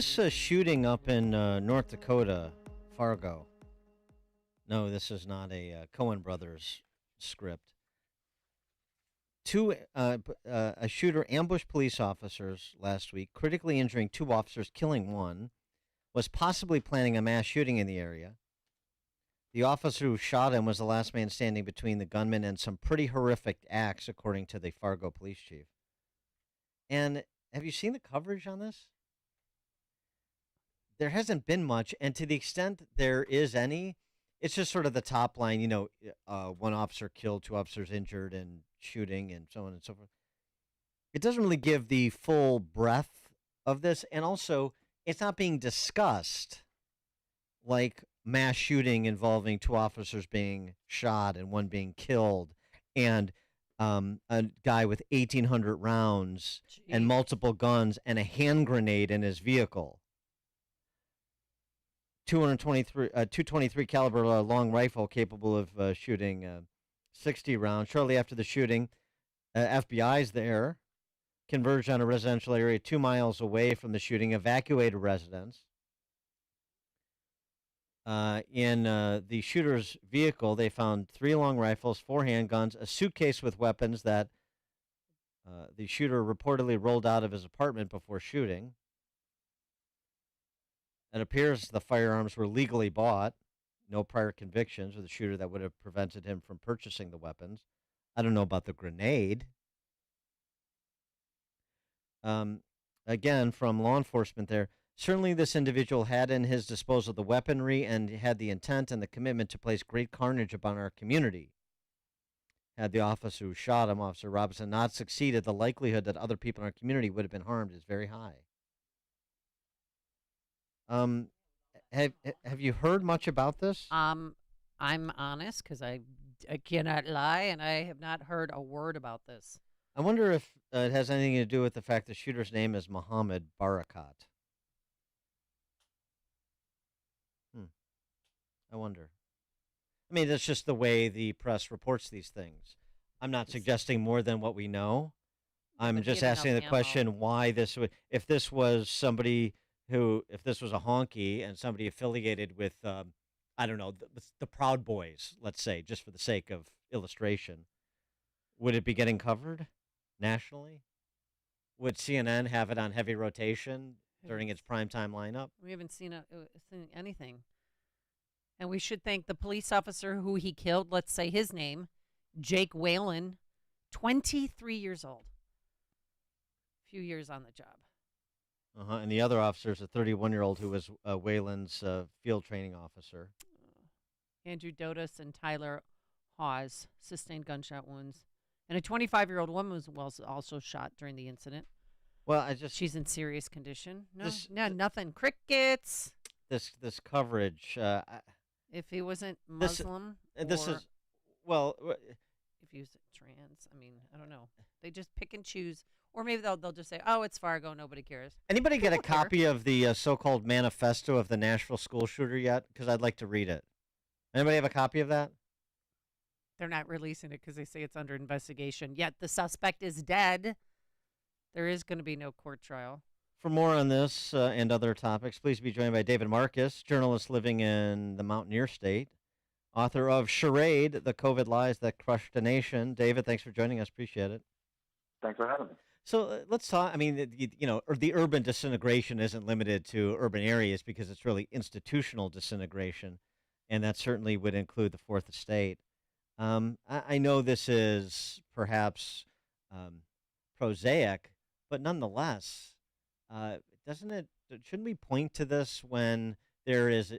This shooting up in North Dakota, Fargo. No, this is not a Coen Brothers script. A shooter ambushed police officers last week, critically injuring two officers, killing one. Was possibly planning a mass shooting in the area. The officer who shot him was the last man standing between the gunman and some pretty horrific acts, according to the Fargo police chief. And have you seen the coverage on this? There hasn't been much, and to the extent there is any, it's just sort of the top line. One officer killed, two officers injured, and shooting, and so on and so forth. It doesn't really give the full breadth of this, and also it's not being discussed like mass shooting involving two officers being shot and one being killed, and a guy with 1,800 rounds and multiple guns and a hand grenade in his vehicle. 223 caliber long rifle capable of shooting 60 rounds. Shortly after the shooting, FBI's there, converged on a residential area 2 miles away from the shooting, evacuated residents. In the shooter's vehicle, they found 3 long rifles, 4 handguns, a suitcase with weapons that the shooter reportedly rolled out of his apartment before shooting. It appears the firearms were legally bought, no prior convictions of the shooter that would have prevented him from purchasing the weapons. I don't know about the grenade. Again, from law enforcement there, certainly this individual had in his disposal the weaponry and had the intent and the commitment to place great carnage upon our community. Had the officer who shot him, Officer Robinson, not succeeded, the likelihood that other people in our community would have been harmed is very high. Have you heard much about this? I'm honest because I cannot lie, and I have not heard a word about this. I wonder if it has anything to do with the fact the shooter's name is Mohammed Barakat. I wonder. I mean, that's just the way the press reports these things. I'm not suggesting more than what we know. I'm just asking the question why this would, if this was somebody who, if this was a honky and somebody affiliated with, I don't know, the Proud Boys, let's say, just for the sake of illustration, would it be getting covered nationally? Would CNN have it on heavy rotation during its primetime lineup? We haven't seen anything. And we should thank the police officer who he killed. Let's say his name, Jake Whalen, 23 years old. Few years on the job. And the other officer is a 31-year-old who was Whalen's field training officer. Andrew Dotis and Tyler Hawes sustained gunshot wounds. And a 25-year-old woman was also shot during the incident. Well, she's in serious condition. Nothing. Crickets. This coverage. If he wasn't Muslim, this is if he was trans, I mean, I don't know. They just pick and choose, or maybe they'll just say, "Oh, it's Fargo, nobody cares." Anybody get a copy of the so-called manifesto of the Nashville school shooter yet? Because I'd like to read it. Anybody have a copy of that? They're not releasing it because they say it's under investigation. Yet the suspect is dead. There is going to be no court trial. For more on this and other topics, please be joined by David Marcus, journalist living in the Mountaineer State, author of Charade, The COVID Lies That Crushed a Nation. David, thanks for joining us. Appreciate it. Thanks for having me. So let's talk. I mean, the urban disintegration isn't limited to urban areas because it's really institutional disintegration, and that certainly would include the Fourth Estate. I know this is perhaps prosaic, but nonetheless, shouldn't we point to this when there is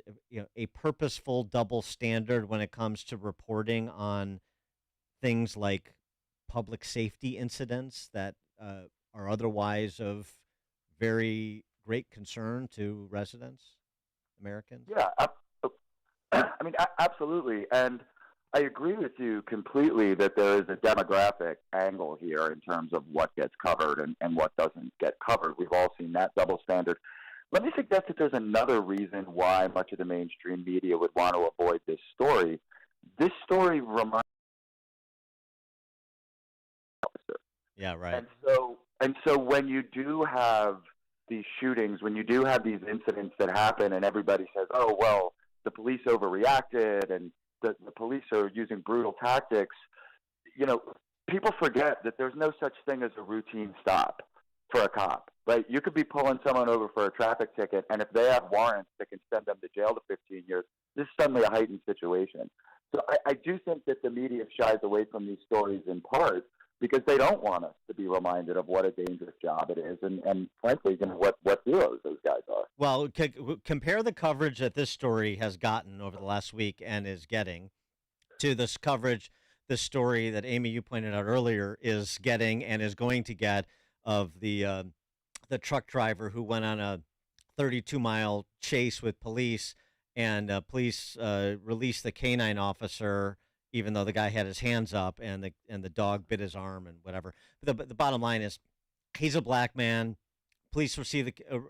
a purposeful double standard when it comes to reporting on things like public safety incidents that are otherwise of very great concern to residents, Americans? Yeah, I mean, absolutely. And I agree with you completely that there is a demographic angle here in terms of what gets covered and what doesn't get covered. We've all seen that double standard. Let me suggest that there's another reason why much of the mainstream media would want to avoid this story. This story reminds Yeah, right. And so when you do have these shootings, when you do have these incidents that happen and everybody says, oh, well, the police overreacted and the police are using brutal tactics, you know, people forget that there's no such thing as a routine stop for a cop, right? You could be pulling someone over for a traffic ticket, and if they have warrants that can send them to jail to 15 years, this is suddenly a heightened situation. So I do think that the media shies away from these stories in part because they don't want us to be reminded of what a dangerous job it is, and frankly, you know, what heroes those guys are. Well, compare the coverage that this story has gotten over the last week and is getting to this coverage, the story that Amy, you pointed out earlier, is getting and is going to get of the truck driver who went on a 32-mile chase with police, and police released the canine officer even though the guy had his hands up and the dog bit his arm and whatever. But the bottom line is, he's a black man. Police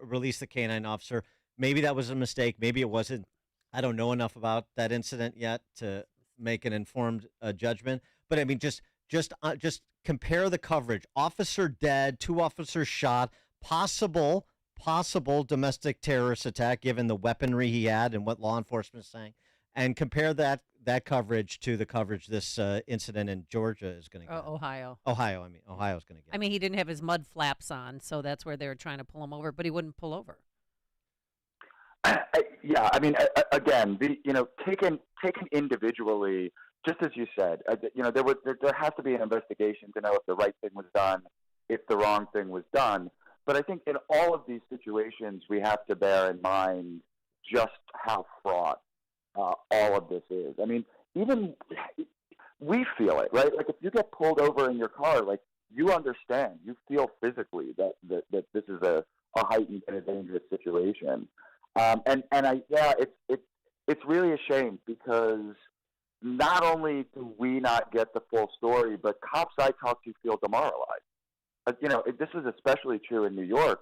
release the canine officer. Maybe that was a mistake. Maybe it wasn't. I don't know enough about that incident yet to make an informed judgment. But I mean, just compare the coverage. Officer dead, 2 officers shot, possible domestic terrorist attack given the weaponry he had and what law enforcement is saying, and compare that coverage to the coverage this incident in Georgia is going to get. Ohio's going to get. I mean, he didn't have his mud flaps on, so that's where they were trying to pull him over, but he wouldn't pull over. Yeah, I mean, again, taken individually, just as you said, there has to be an investigation to know if the right thing was done, if the wrong thing was done. But I think in all of these situations, we have to bear in mind just how fraught all of this is. I mean, even we feel it, right? Like if you get pulled over in your car, like you understand, you feel physically that this is a heightened and a dangerous situation. It's really a shame because not only do we not get the full story, but cops I talk to feel demoralized. This is especially true in New York,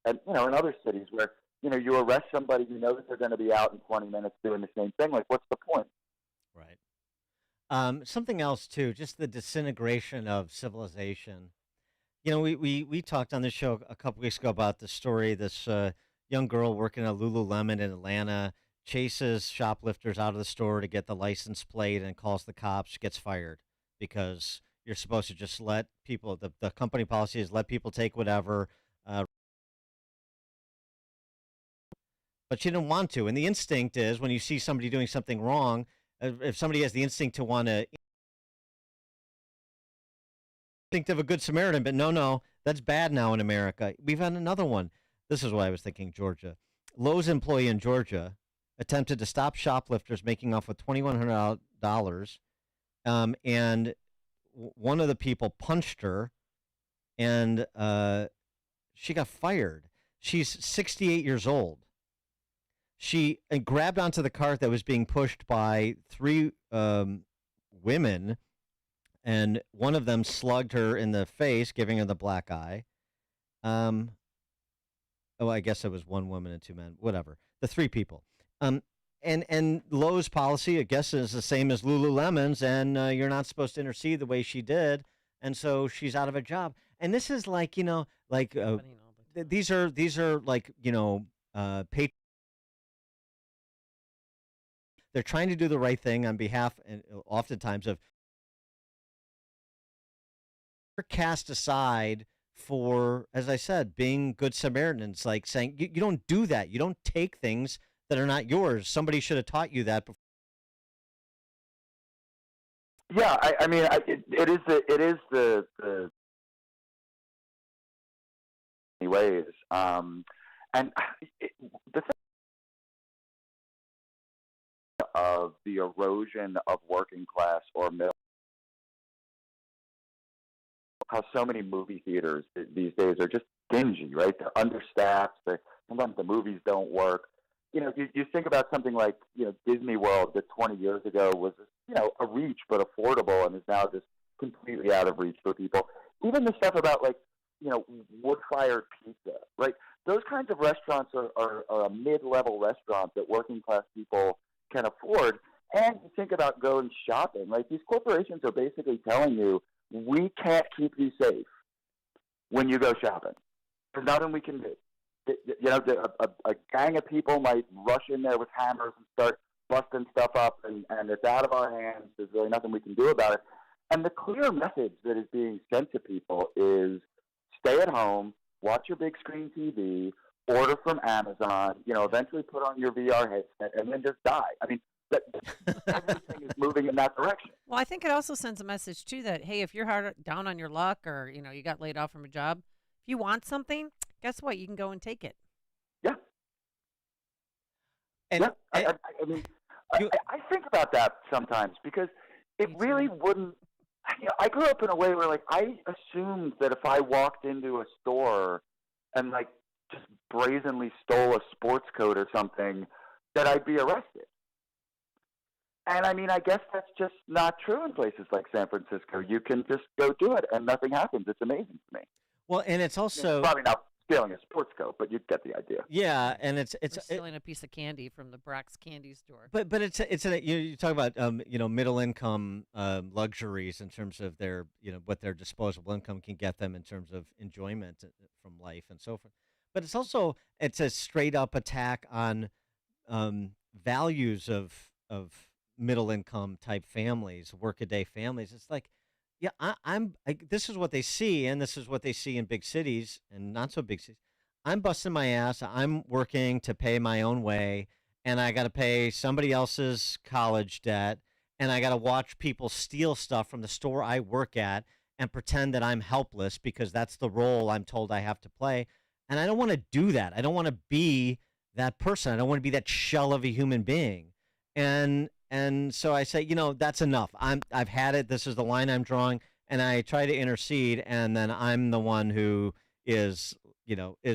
and in other cities where you arrest somebody, you know that they're going to be out in 20 minutes doing the same thing. Like, what's the point? Right. Something else too, just the disintegration of civilization. We talked on this show a couple weeks ago about the story. This young girl working at Lululemon in Atlanta chases shoplifters out of the store to get the license plate and calls the cops, gets fired because you're supposed to just let people, the company policy is let people take whatever. But she didn't want to. And the instinct is when you see somebody doing something wrong, if somebody has the instinct to want to think of a good Samaritan, but no, that's bad now in America. We've had another one. This is what I was thinking, Georgia. Lowe's employee in Georgia attempted to stop shoplifters making off with $2,100, and one of the people punched her, and she got fired. She's 68 years old. She grabbed onto the cart that was being pushed by 3 women, and one of them slugged her in the face, giving her the black eye. I guess it was 1 woman and 2 men, whatever. The 3 people. And Lowe's policy, I guess, is the same as Lululemon's, and you're not supposed to intercede the way she did, and so she's out of a job. And this is like, these are like, they're trying to do the right thing on behalf, and oftentimes of cast aside for, as I said, being good Samaritans, like saying you don't do that. You don't take things that are not yours. Somebody should have taught you that before. Yeah, I mean, it is the ways, and the thing of the erosion of working class or middle. How so many movie theaters these days are just dingy, right? They're understaffed. Sometimes the movies don't work. You think about something like, Disney World that 20 years ago was, a reach but affordable and is now just completely out of reach for people. Even the stuff about wood-fired pizza, right? Those kinds of restaurants are a mid-level restaurant that working class people can afford. And you think about going shopping, right? These corporations are basically telling you, we can't keep you safe when you go shopping. There's nothing we can do. A gang of people might rush in there with hammers and start busting stuff up, and it's out of our hands. There's really nothing we can do about it. And the clear message that is being sent to people is stay at home, watch your big screen TV, order from Amazon, eventually put on your VR headset, and then just die. I mean, everything is moving in that direction. Well, I think it also sends a message, too, that, hey, if you're hard down on your luck or, you got laid off from a job, if you want something, guess what? You can go and take it. Yeah. And I mean, I think about that sometimes because it really wouldn't. I grew up in a way where, I assumed that if I walked into a store and, just brazenly stole a sports coat or something, that I'd be arrested. And, I mean, I guess that's just not true in places like San Francisco. You can just go do it, and nothing happens. It's amazing to me. Well, and it's also probably not stealing a sports coat, but you get the idea. Yeah, and it's stealing a piece of candy from the Brock's candy store. But you talk about middle income luxuries in terms of their what their disposable income can get them in terms of enjoyment from life and so forth. But it's a straight up attack on values of middle income type families, workaday families. It's like, yeah, this is what they see, and this is what they see in big cities and not so big cities. I'm busting my ass. I'm working to pay my own way, and I got to pay somebody else's college debt, and I got to watch people steal stuff from the store I work at and pretend that I'm helpless because that's the role I'm told I have to play. And I don't want to do that. I don't want to be that person. I don't want to be that shell of a human being. And so I say, that's enough. I've had it. This is the line I'm drawing, and I try to intercede, and then I'm the one who is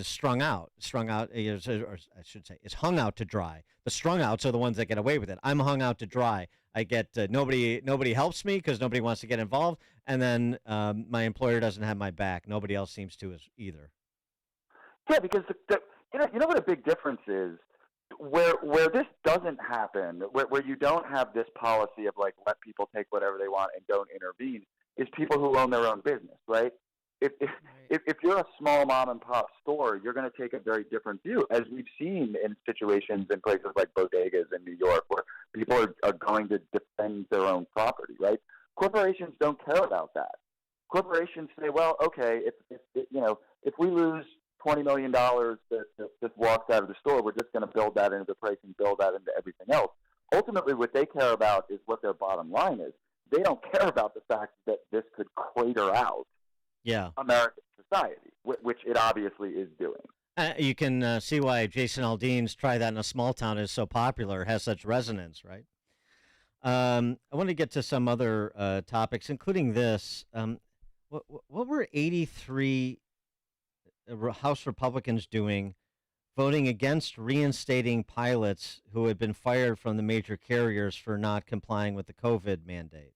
strung out, or I should say, is hung out to dry. The strung outs are the ones that get away with it. I'm hung out to dry. I get nobody helps me because nobody wants to get involved, and then my employer doesn't have my back. Nobody else seems to either. Yeah, because you know what a big difference is. Where this doesn't happen, where you don't have this policy of let people take whatever they want and don't intervene, is people who own their own business, right? If you're a small mom and pop store, you're going to take a very different view, as we've seen in situations in places like bodegas in New York, where people are going to defend their own property, right? Corporations don't care about that. Corporations say, well, okay, if we lose $20 million that just walks out of the store, we're just going to build that into the price and build that into everything else. Ultimately, what they care about is what their bottom line is. They don't care about the fact that this could crater out American society, which it obviously is doing. You can see why Jason Aldean's "Try That in a Small Town" is so popular, has such resonance, right? I want to get to some other topics, including this. What were 83 House Republicans doing, voting against reinstating pilots who had been fired from the major carriers for not complying with the COVID mandate?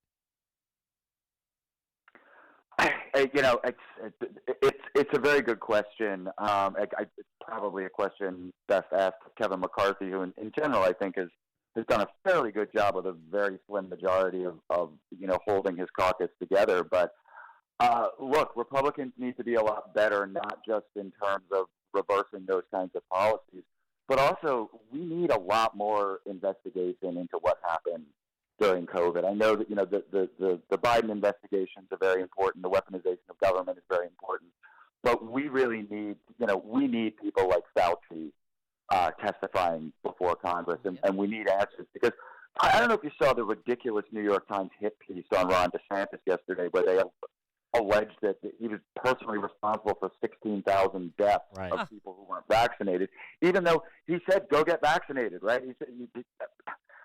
It's a very good question. It's probably a question best asked of Kevin McCarthy, who in general I think has done a fairly good job with a very slim majority of holding his caucus together. But look, Republicans need to be a lot better, not just in terms of reversing those kinds of policies, but also we need a lot more investigation into what happened during COVID. I know that the Biden investigations are very important. The weaponization of government is very important, but we really need people like Fauci testifying before Congress, and we need answers, because I don't know if you saw the ridiculous New York Times hit piece on Ron DeSantis yesterday, where they alleged that he was personally responsible for 16,000 deaths of people who weren't vaccinated, even though he said, go get vaccinated, right? He said,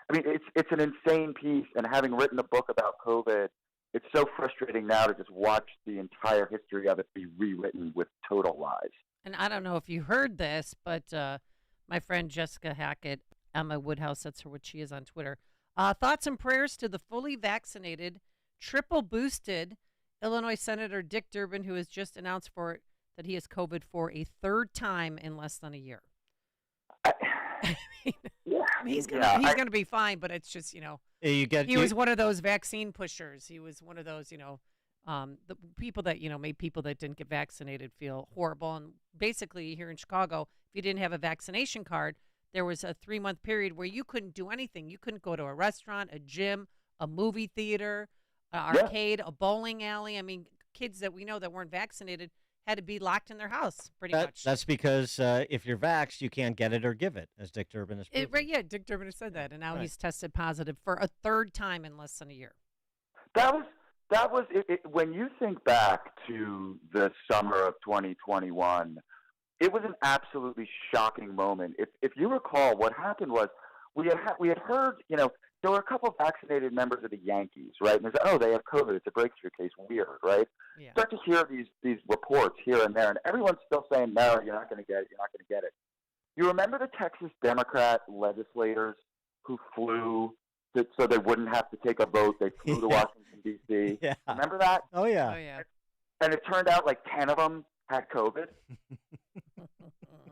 I mean, it's an insane piece, and having written a book about COVID, it's so frustrating now to just watch the entire history of it be rewritten with total lies. And I don't know if you heard this, but my friend Jessica Hackett, Emma Woodhouse, that's what she is on Twitter. Thoughts and prayers to the fully vaccinated, triple boosted Illinois Senator Dick Durbin, who has just announced that he has COVID for a third time in less than a year. He's gonna be fine, but it's just he was one of those vaccine pushers. He was one of those The people that, made people that didn't get vaccinated feel horrible. And basically here in Chicago, if you didn't have a vaccination card, there was a 3-month period where you couldn't do anything. You couldn't go to a restaurant, a gym, a movie theater, an arcade, a bowling alley. I mean, kids that we know that weren't vaccinated had to be locked in their house pretty much. That's because if you're vaxxed, you can't get it or give it, as Dick Durbin has proven. Right, yeah, Dick Durbin has said that. And now he's tested positive for a third time in less than a year. That was it, when you think back to the summer of 2021, it was an absolutely shocking moment. If you recall, what happened was we had heard, there were a couple of vaccinated members of the Yankees, right? And they said, they have COVID. It's a breakthrough case. Weird, right? Yeah. Start to hear these reports here and there, and everyone's still saying, no, you're not going to get it. You're not going to get it. You remember the Texas Democrat legislators who flew so they wouldn't have to take a vote? They flew to Washington, D.C. Yeah. Remember that? Oh, yeah. Oh, yeah. And it turned out like 10 of them had COVID.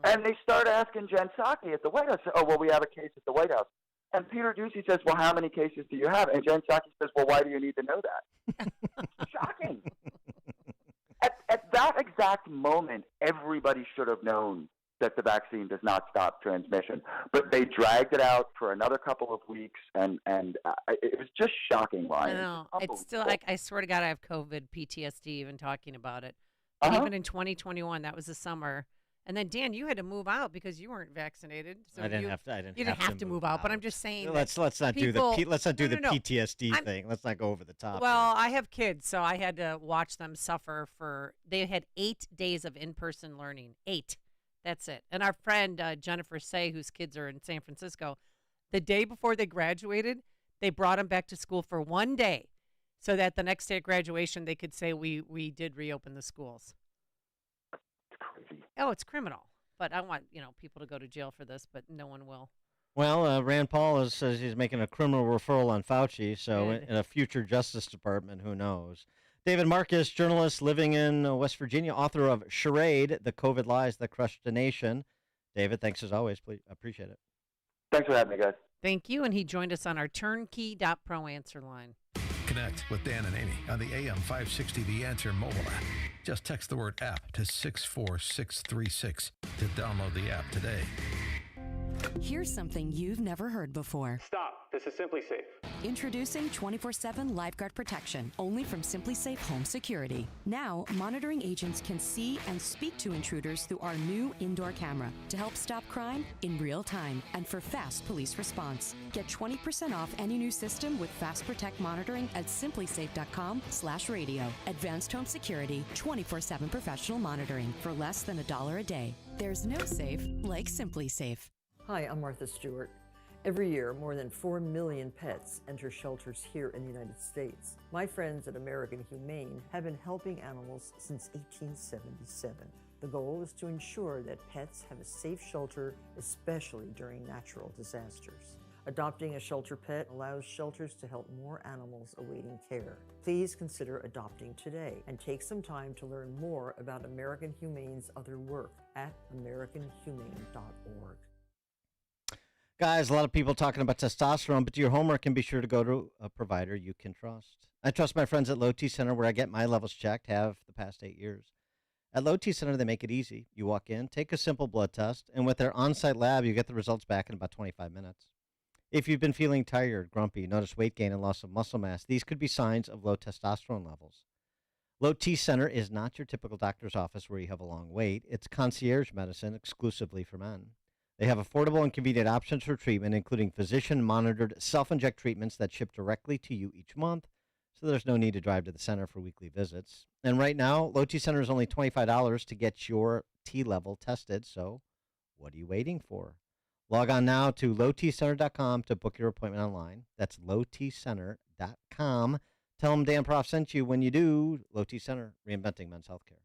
And they start asking Jen Psaki at the White House, we have a case at the White House. And Peter Doocy says, well, how many cases do you have? And Jen Psaki says, well, why do you need to know that? Shocking. At that exact moment, everybody should have known that the vaccine does not stop transmission. But they dragged it out for another couple of weeks, and it was just shocking, Ryan. I know. It's still, I swear to God, I have COVID PTSD even talking about it. Even in 2021, that was the summer. And then, Dan, you had to move out because you weren't vaccinated. So I didn't have to. You didn't have to move out, but I'm just saying. Let's not do the PTSD thing. Let's not go over the top. Well, I have kids, so I had to watch them suffer they had 8 days of in-person learning. 8. That's it. And our friend Jennifer Say, whose kids are in San Francisco, the day before they graduated, they brought them back to school for 1 day so that the next day at graduation they could say we did reopen the schools. Crazy. Oh, it's criminal. But I want, people to go to jail for this, but no one will. Well, Rand Paul says he's making a criminal referral on Fauci, so in a future Justice Department, who knows? David Marcus, journalist living in West Virginia, author of Charade, The COVID Lies That Crushed the Nation. David, thanks as always. Please, appreciate it. Thanks for having me, guys. Thank you, and he joined us on our turnkey.pro answer line. Connect with Dan and Amy on the AM 560 The Answer mobile app. Just text the word app to 64636 to download the app today. Here's something you've never heard before. Stop. This is Simply Safe. Introducing 24/7 lifeguard protection, only from Simply Safe Home Security. Now, monitoring agents can see and speak to intruders through our new indoor camera to help stop crime in real time and for fast police response. Get 20% off any new system with Fast Protect monitoring at simplysafe.com/radio. Advanced home security, 24/7 professional monitoring for less than $1 a day. There's no safe like Simply Safe. Hi, I'm Martha Stewart. Every year, more than 4 million pets enter shelters here in the United States. My friends at American Humane have been helping animals since 1877. The goal is to ensure that pets have a safe shelter, especially during natural disasters. Adopting a shelter pet allows shelters to help more animals awaiting care. Please consider adopting today and take some time to learn more about American Humane's other work at americanhumane.org. Guys, a lot of people talking about testosterone, but do your homework and be sure to go to a provider you can trust. I trust my friends at Low T Center, where I get my levels checked, have the past 8 years. At Low T Center, they make it easy. You walk in, take a simple blood test, and with their on-site lab, you get the results back in about 25 minutes. If you've been feeling tired, grumpy, notice weight gain and loss of muscle mass, these could be signs of low testosterone levels. Low T Center is not your typical doctor's office where you have a long wait. It's concierge medicine exclusively for men. They have affordable and convenient options for treatment, including physician-monitored self-inject treatments that ship directly to you each month, so there's no need to drive to the center for weekly visits. And right now, Low T Center is only $25 to get your T level tested, so what are you waiting for? Log on now to lowtcenter.com to book your appointment online. That's lowtcenter.com. Tell them Dan Prof sent you. When you do, Low T Center, reinventing men's healthcare.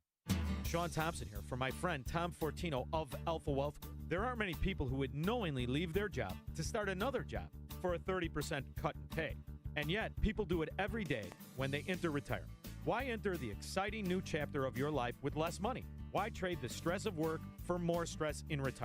Sean Thompson here for my friend Tom Fortino of Alpha Wealth Group. There aren't many people who would knowingly leave their job to start another job for a 30% cut in pay. And yet, people do it every day when they enter retirement. Why enter the exciting new chapter of your life with less money? Why trade the stress of work for more stress in retirement?